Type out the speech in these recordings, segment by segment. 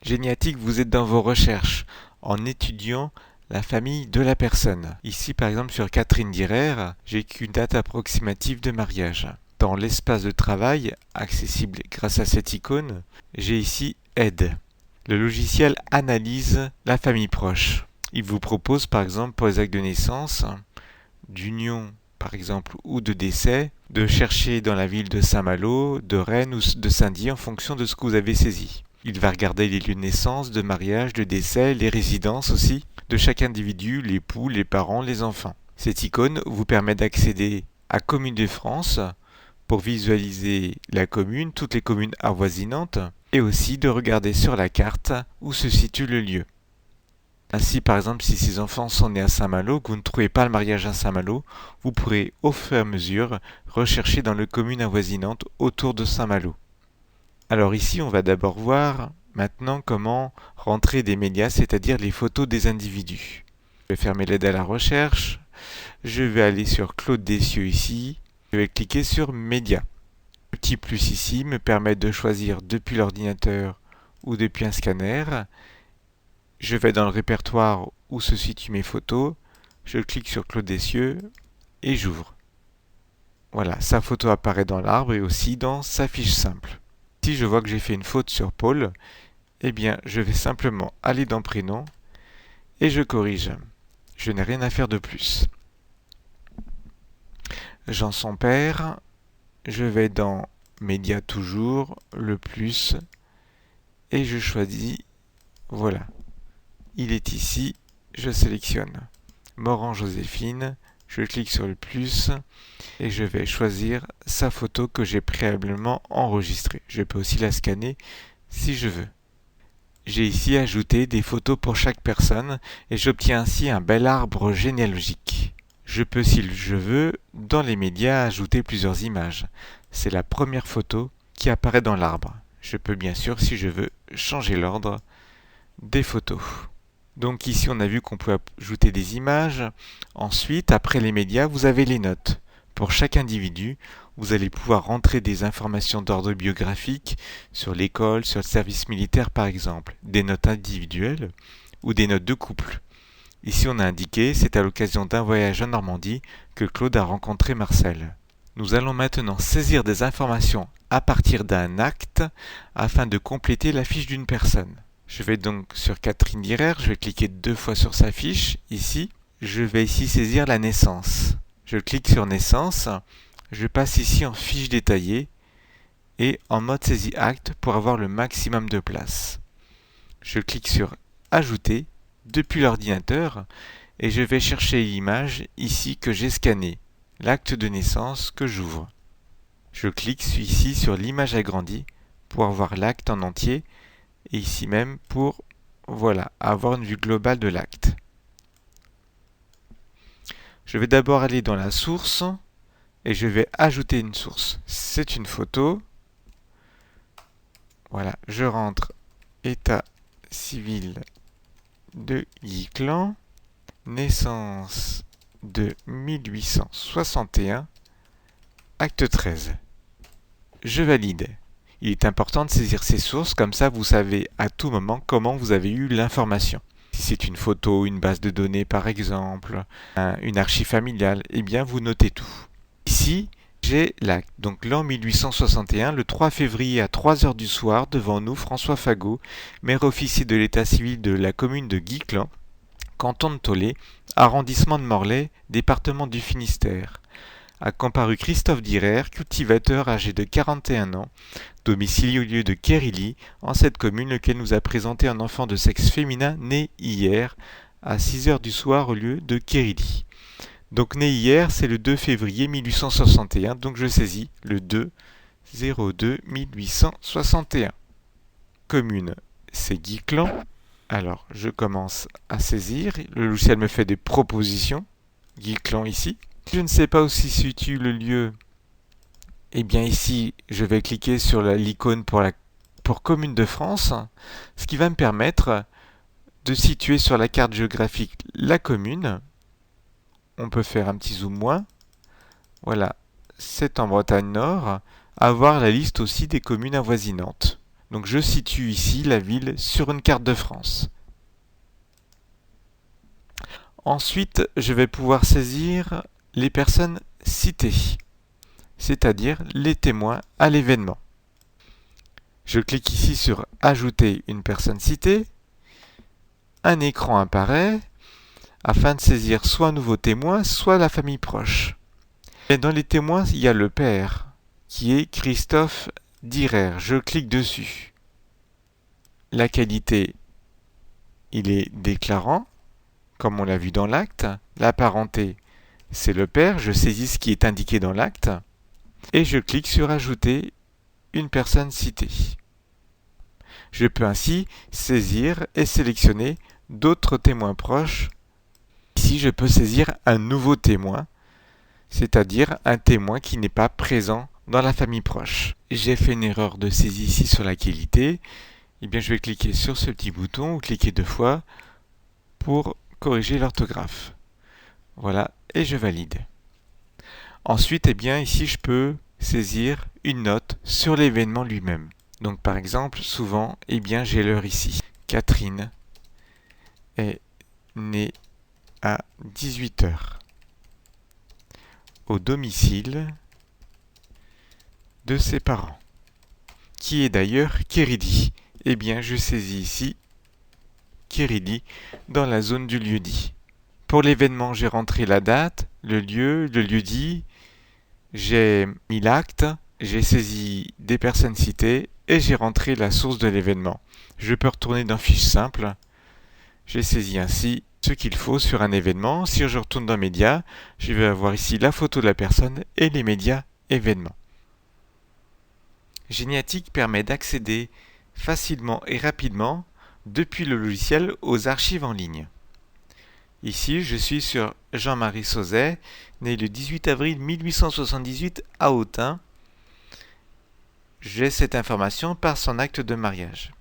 Géniatique, vous êtes dans vos recherches en étudiant la famille de la personne. Ici, par exemple, sur Catherine Direr, j'ai qu'une date approximative de mariage. Dans l'espace de travail, accessible grâce à cette icône, j'ai ici Aide. Le logiciel analyse la famille proche. Il vous propose, par exemple, pour les actes de naissance, d'union, par exemple, ou de décès, de chercher dans la ville de Saint-Malo, de Rennes ou de Saint-Dié en fonction de ce que vous avez saisi. Il va regarder les lieux de naissance, de mariage, de décès, les résidences aussi, de chaque individu, l'époux, les parents, les enfants. Cette icône vous permet d'accéder à Commune de France pour visualiser la commune, toutes les communes avoisinantes, et aussi de regarder sur la carte où se situe le lieu. Ainsi, par exemple, si ces enfants sont nés à Saint-Malo, que vous ne trouvez pas le mariage à Saint-Malo, vous pourrez au fur et à mesure rechercher dans les communes avoisinantes autour de Saint-Malo. Alors ici, on va d'abord voir maintenant comment rentrer des médias, c'est-à-dire les photos des individus. Je vais fermer l'aide à la recherche. Je vais aller sur Claude Dessieux ici. Je vais cliquer sur Médias. Le petit plus ici me permet de choisir depuis l'ordinateur ou depuis un scanner. Je vais dans le répertoire où se situent mes photos. Je clique sur Claude Dessieux et j'ouvre. Voilà, sa photo apparaît dans l'arbre et aussi dans sa fiche simple. Si je vois que j'ai fait une faute sur Paul, eh bien, je vais simplement aller dans Prénom et je corrige. Je n'ai rien à faire de plus. Jean son père, je vais dans Médias toujours, le plus, et je choisis, voilà. Il est ici, je sélectionne. Morand Joséphine, je clique sur le plus et je vais choisir sa photo que j'ai préalablement enregistrée. Je peux aussi la scanner si je veux. J'ai ici ajouté des photos pour chaque personne et j'obtiens ainsi un bel arbre généalogique. Je peux, si je veux, dans les médias ajouter plusieurs images. C'est la première photo qui apparaît dans l'arbre. Je peux bien sûr, si je veux, changer l'ordre des photos. Donc ici, on a vu qu'on peut ajouter des images. Ensuite, après les médias, vous avez les notes. Pour chaque individu, vous allez pouvoir rentrer des informations d'ordre biographique sur l'école, sur le service militaire par exemple, des notes individuelles ou des notes de couple. Ici, on a indiqué, c'est à l'occasion d'un voyage en Normandie que Claude a rencontré Marcel. Nous allons maintenant saisir des informations à partir d'un acte afin de compléter la fiche d'une personne. Je vais donc sur Catherine Direr, je vais cliquer 2 fois sur sa fiche, ici. Je vais ici saisir la naissance. Je clique sur naissance, je passe ici en fiche détaillée et en mode saisie acte pour avoir le maximum de place. Je clique sur ajouter depuis l'ordinateur et je vais chercher l'image ici que j'ai scannée, l'acte de naissance que j'ouvre. Je clique ici sur l'image agrandie pour avoir l'acte en entier et ici même pour avoir une vue globale de l'acte. Je vais d'abord aller dans la source et je vais ajouter une source. C'est une photo. Voilà, je rentre état civil de Guy Clan, naissance de 1861, acte 13. Je valide. Il est important de saisir ces sources, comme ça vous savez à tout moment comment vous avez eu l'information. Si c'est une photo, une base de données par exemple, une archive familiale, eh bien vous notez tout. Ici, j'ai l'acte. Donc l'an 1861, le 3 février à 3h du soir, devant nous, François Fagot, maire officier de l'état civil de la commune de Guiclan, canton de Tollet, arrondissement de Morlaix, département du Finistère. A comparu Christophe Direr, cultivateur âgé de 41 ans, domicilié au lieu de Quérilly, en cette commune, lequel nous a présenté un enfant de sexe féminin né hier, à 6h du soir au lieu de Quérilly. Donc né hier, c'est le 2 février 1861, donc je saisis le 2-02-1861. Commune, c'est Guiclan. Alors, je commence à saisir. Le logiciel me fait des propositions. Guiclan ici. Si je ne sais pas où se situe le lieu, eh bien ici, je vais cliquer sur l'icône pour Commune de France, ce qui va me permettre de situer sur la carte géographique la commune. On peut faire un petit zoom moins. Voilà, c'est en Bretagne Nord. Avoir la liste aussi des communes avoisinantes. Donc je situe ici la ville sur une carte de France. Ensuite, je vais pouvoir saisir les personnes citées, c'est-à-dire les témoins à l'événement. Je clique ici sur Ajouter une personne citée. Un écran apparaît afin de saisir soit un nouveau témoin, soit la famille proche. Et dans les témoins, il y a le père, qui est Christophe Direr. Je clique dessus. La qualité, il est déclarant, comme on l'a vu dans l'acte. La parenté, c'est le père. Je saisis ce qui est indiqué dans l'acte. Et je clique sur Ajouter une personne citée. Je peux ainsi saisir et sélectionner d'autres témoins proches. Ici, je peux saisir un nouveau témoin, c'est-à-dire un témoin qui n'est pas présent dans la famille proche. J'ai fait une erreur de saisie ici sur la qualité. Eh bien, je vais cliquer sur ce petit bouton ou cliquer 2 fois pour corriger l'orthographe. Voilà, et je valide. Ensuite, eh bien, ici, je peux saisir une note sur l'événement lui-même. Donc, par exemple, souvent, eh bien, j'ai l'heure ici. Catherine est née à 18h au domicile de ses parents, qui est d'ailleurs Kéridi. Eh bien, je saisis ici Kéridi dans la zone du lieu-dit. Pour l'événement, j'ai rentré la date, le lieu-dit, j'ai mis l'acte, j'ai saisi des personnes citées et j'ai rentré la source de l'événement. Je peux retourner dans Fiche simple. J'ai saisi ainsi ce qu'il faut sur un événement. Si je retourne dans Médias, je vais avoir ici la photo de la personne et les médias événements. Géniatique permet d'accéder facilement et rapidement depuis le logiciel aux archives en ligne. Ici, je suis sur Jean-Marie Sauzet, né le 18 avril 1878 à Autun. J'ai cette information par son acte de mariage.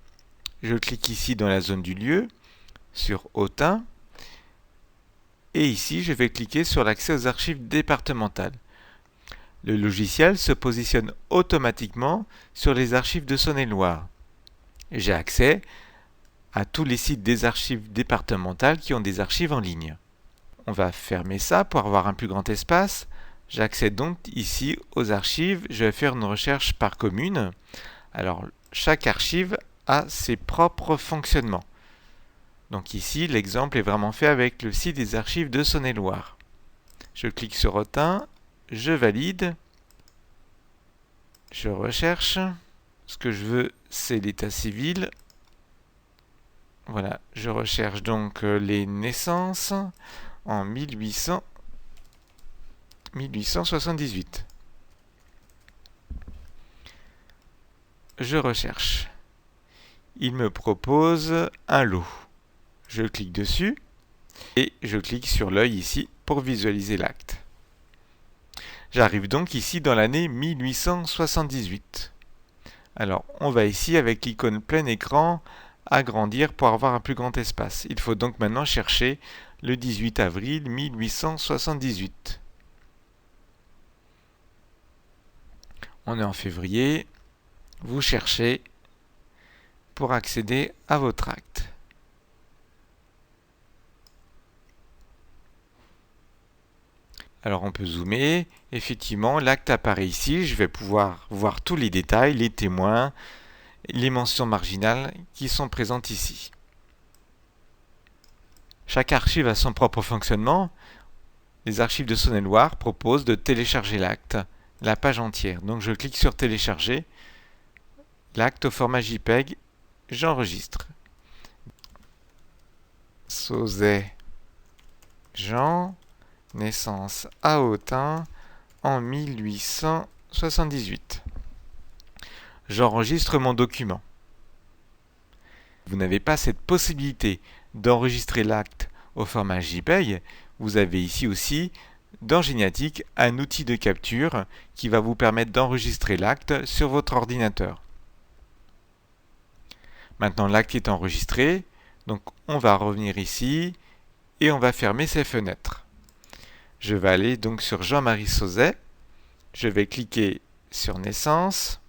Je clique ici dans la zone du lieu, sur Autun, et ici, je vais cliquer sur l'accès aux archives départementales. Le logiciel se positionne automatiquement sur les archives de Saône-et-Loire. J'ai accès à tous les sites des archives départementales qui ont des archives en ligne. On va fermer ça pour avoir un plus grand espace. J'accède donc ici aux archives. Je vais faire une recherche par commune. Alors, chaque archive a ses propres fonctionnements. Donc ici, l'exemple est vraiment fait avec le site des archives de Saône-et-Loire. Je clique sur Autun, je valide, je recherche. Ce que je veux, c'est l'état civil. Voilà, je recherche donc les naissances en 1878. Je recherche. Il me propose un lot. Je clique dessus et je clique sur l'œil ici pour visualiser l'acte. J'arrive donc ici dans l'année 1878. Alors, on va ici avec l'icône plein écran agrandir pour avoir un plus grand espace. Il faut donc maintenant chercher le 18 avril 1878. On est en février. Vous cherchez pour accéder à votre acte. Alors on peut zoomer. Effectivement, l'acte apparaît ici. Je vais pouvoir voir tous les détails, les témoins, les mentions marginales qui sont présentes ici. Chaque archive a son propre fonctionnement. Les archives de Saône-et-Loire proposent de télécharger l'acte, la page entière. Donc je clique sur télécharger l'acte au format JPEG, j'enregistre. Sauzet Jean, naissance à Autun en 1878. J'enregistre mon document. Vous n'avez pas cette possibilité d'enregistrer l'acte au format JPEG. Vous avez ici aussi, dans Géniatique, un outil de capture qui va vous permettre d'enregistrer l'acte sur votre ordinateur. Maintenant, l'acte est enregistré. Donc, on va revenir ici et on va fermer ces fenêtres. Je vais aller donc sur Jean-Marie Sauzet. Je vais cliquer sur Naissance,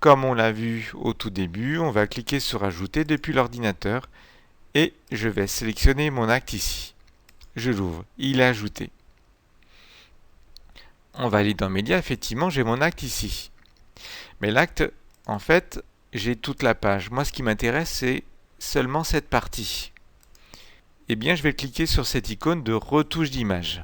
comme on l'a vu au tout début, on va cliquer sur Ajouter depuis l'ordinateur et je vais sélectionner mon acte ici. Je l'ouvre, il est ajouté. On va aller dans Médias, effectivement j'ai mon acte ici. Mais l'acte, en fait, j'ai toute la page. Moi ce qui m'intéresse c'est seulement cette partie. Eh bien je vais cliquer sur cette icône de retouche d'image.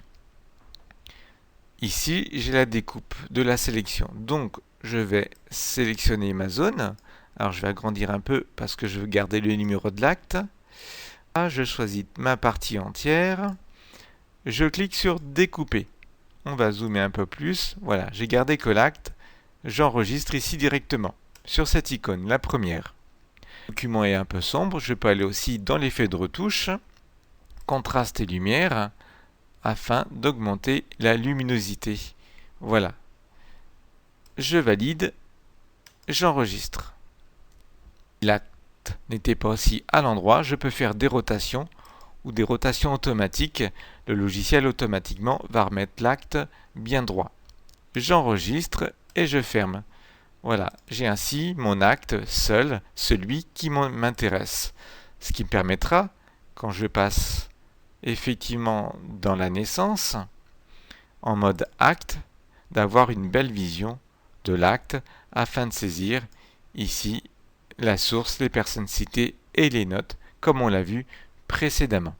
Ici j'ai la découpe de la sélection. Donc je vais sélectionner ma zone. Alors je vais agrandir un peu parce que je veux garder le numéro de l'acte. Je choisis ma partie entière. Je clique sur découper. On va zoomer un peu plus. Voilà, j'ai gardé que l'acte. J'enregistre ici directement sur cette icône, la première. Le document est un peu sombre. Je peux aller aussi dans l'effet de retouche, contraste et lumière, afin d'augmenter la luminosité. Voilà. Je valide. J'enregistre. L'acte n'était pas aussi à l'endroit, je peux faire des rotations ou des rotations automatiques. Le logiciel automatiquement va remettre l'acte bien droit. J'enregistre et je ferme. Voilà, j'ai ainsi mon acte seul, celui qui m'intéresse. Ce qui me permettra, quand je passe effectivement dans la naissance, en mode acte, d'avoir une belle vision de l'acte afin de saisir ici la source, les personnes citées et les notes, comme on l'a vu précédemment.